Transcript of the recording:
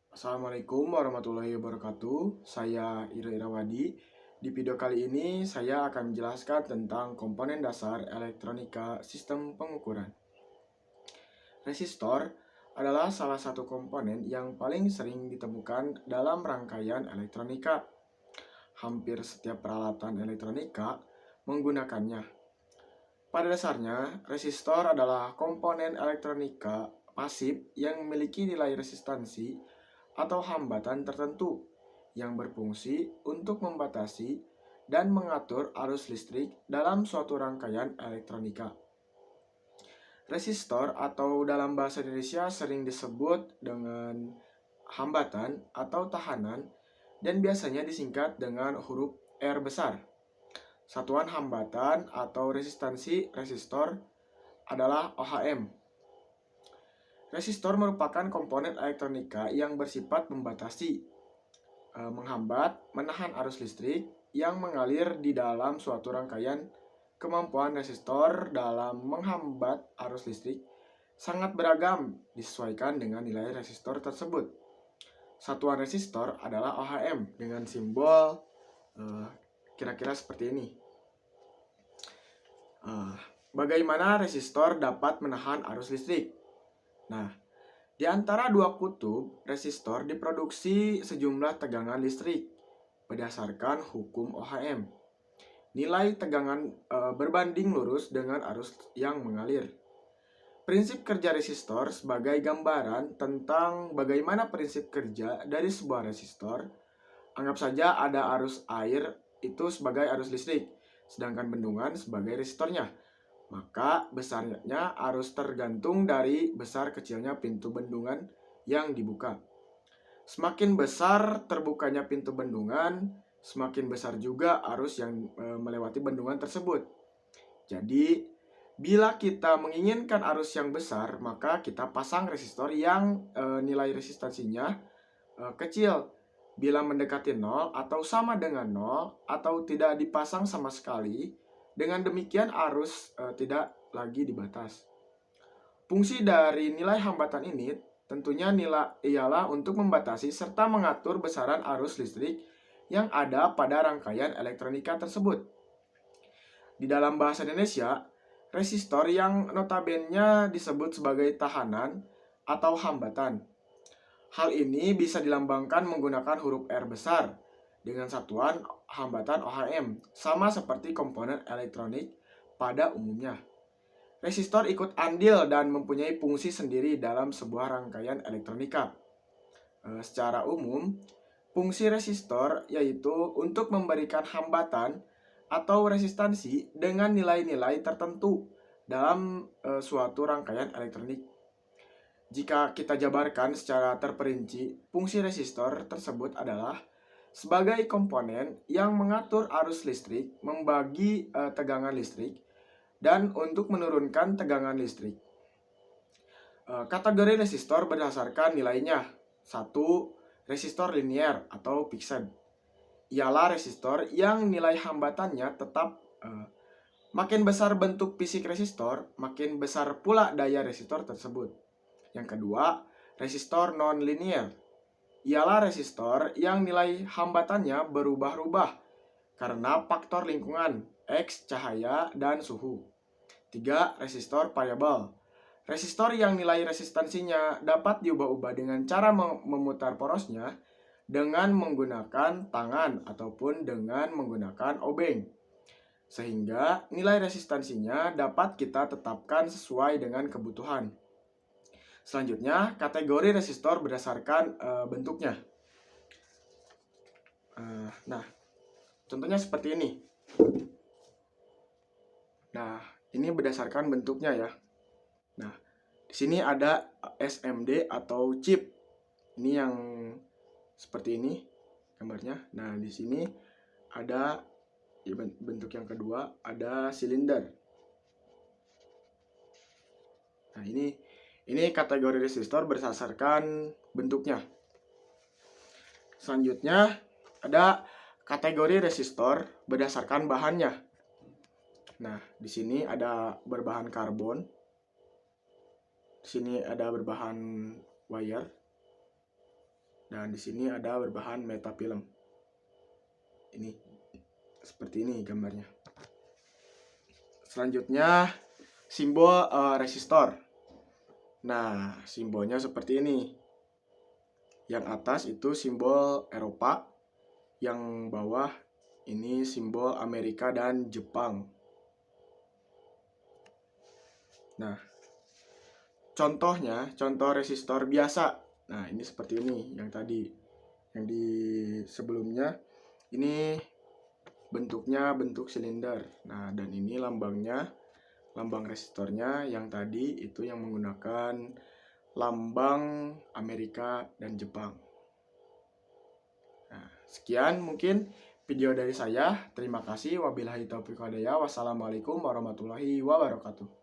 Assalamualaikum warahmatullahi wabarakatuh. Saya Ira Irawadi. Di video kali ini saya akan menjelaskan tentang komponen dasar elektronika sistem pengukuran. Resistor adalah salah satu komponen yang paling sering ditemukan dalam rangkaian elektronika. Hampir setiap peralatan elektronika menggunakannya. Pada dasarnya, resistor adalah komponen elektronika pasif yang memiliki nilai resistansi atau hambatan tertentu yang berfungsi untuk membatasi dan mengatur arus listrik dalam suatu rangkaian elektronika. Resistor atau dalam bahasa Indonesia sering disebut dengan hambatan atau tahanan dan biasanya disingkat dengan huruf R besar. Satuan hambatan atau resistansi resistor adalah ohm. Resistor merupakan komponen elektronika yang bersifat membatasi, menghambat, menahan arus listrik yang mengalir di dalam suatu rangkaian. Kemampuan resistor dalam menghambat arus listrik sangat beragam disesuaikan dengan nilai resistor tersebut. Satuan resistor adalah ohm dengan simbol kira-kira seperti ini. Bagaimana resistor dapat menahan arus listrik? Nah, di antara dua kutub resistor diproduksi sejumlah tegangan listrik berdasarkan hukum Ohm. Nilai tegangan berbanding lurus dengan arus yang mengalir. Prinsip kerja resistor sebagai gambaran tentang bagaimana prinsip kerja dari sebuah resistor. Anggap saja ada arus air itu sebagai arus listrik, sedangkan bendungan sebagai resistornya. Maka besarnya arus tergantung dari besar kecilnya pintu bendungan yang dibuka. Semakin besar terbukanya pintu bendungan, semakin besar juga arus yang melewati bendungan tersebut. Jadi, bila kita menginginkan arus yang besar, maka kita pasang resistor yang nilai resistansinya kecil. Bila mendekati 0 atau sama dengan 0 atau tidak dipasang sama sekali, dengan demikian arus tidak lagi dibatas. Fungsi dari nilai hambatan ini tentunya ialah untuk membatasi serta mengatur besaran arus listrik yang ada pada rangkaian elektronika tersebut. Di dalam bahasa Indonesia, resistor yang notabene disebut sebagai tahanan atau hambatan. Hal ini bisa dilambangkan menggunakan huruf R besar dengan satuan hambatan ohm, sama seperti komponen elektronik pada umumnya. Resistor ikut andil dan mempunyai fungsi sendiri dalam sebuah rangkaian elektronika. Secara umum, fungsi resistor yaitu untuk memberikan hambatan atau resistansi dengan nilai-nilai tertentu dalam suatu rangkaian elektronik. Jika kita jabarkan secara terperinci, fungsi resistor tersebut adalah sebagai komponen yang mengatur arus listrik, membagi tegangan listrik, dan untuk menurunkan tegangan listrik. Kategori resistor berdasarkan nilainya. 1. Resistor linier atau fixed. Ialah resistor yang nilai hambatannya tetap. Makin besar bentuk fisik resistor, makin besar pula daya resistor tersebut. Yang kedua, resistor non-linear. Ialah resistor yang nilai hambatannya berubah-ubah karena faktor lingkungan, X, cahaya, dan suhu. 3. Resistor variabel. Resistor yang nilai resistansinya dapat diubah-ubah dengan cara memutar porosnya dengan menggunakan tangan ataupun dengan menggunakan obeng. Sehingga nilai resistansinya dapat kita tetapkan sesuai dengan kebutuhan. Selanjutnya, kategori resistor berdasarkan bentuknya. Nah, contohnya seperti ini. Nah, ini berdasarkan bentuknya ya. Nah, di sini ada SMD atau chip. Ini yang seperti ini gambarnya. Nah, di sini ada bentuk yang kedua, ada silinder. Nah, ini kategori resistor berdasarkan bentuknya. Selanjutnya ada kategori resistor berdasarkan bahannya. Nah, di sini ada berbahan karbon. Di sini ada berbahan wire. Dan di sini ada berbahan metafilm. Ini seperti ini gambarnya. Selanjutnya simbol resistor. Nah, simbolnya seperti ini. Yang atas itu simbol Eropa, yang bawah ini simbol Amerika dan Jepang. Nah, contoh resistor biasa. Nah, ini seperti ini yang tadi. Yang di sebelumnya ini bentuknya bentuk silinder. Nah, dan ini lambang resistornya yang tadi itu yang menggunakan lambang Amerika dan Jepang. Nah, sekian mungkin video dari saya. Terima kasih. Wabillahi taufiq walhidayah. Wassalamualaikum warahmatullahi wabarakatuh.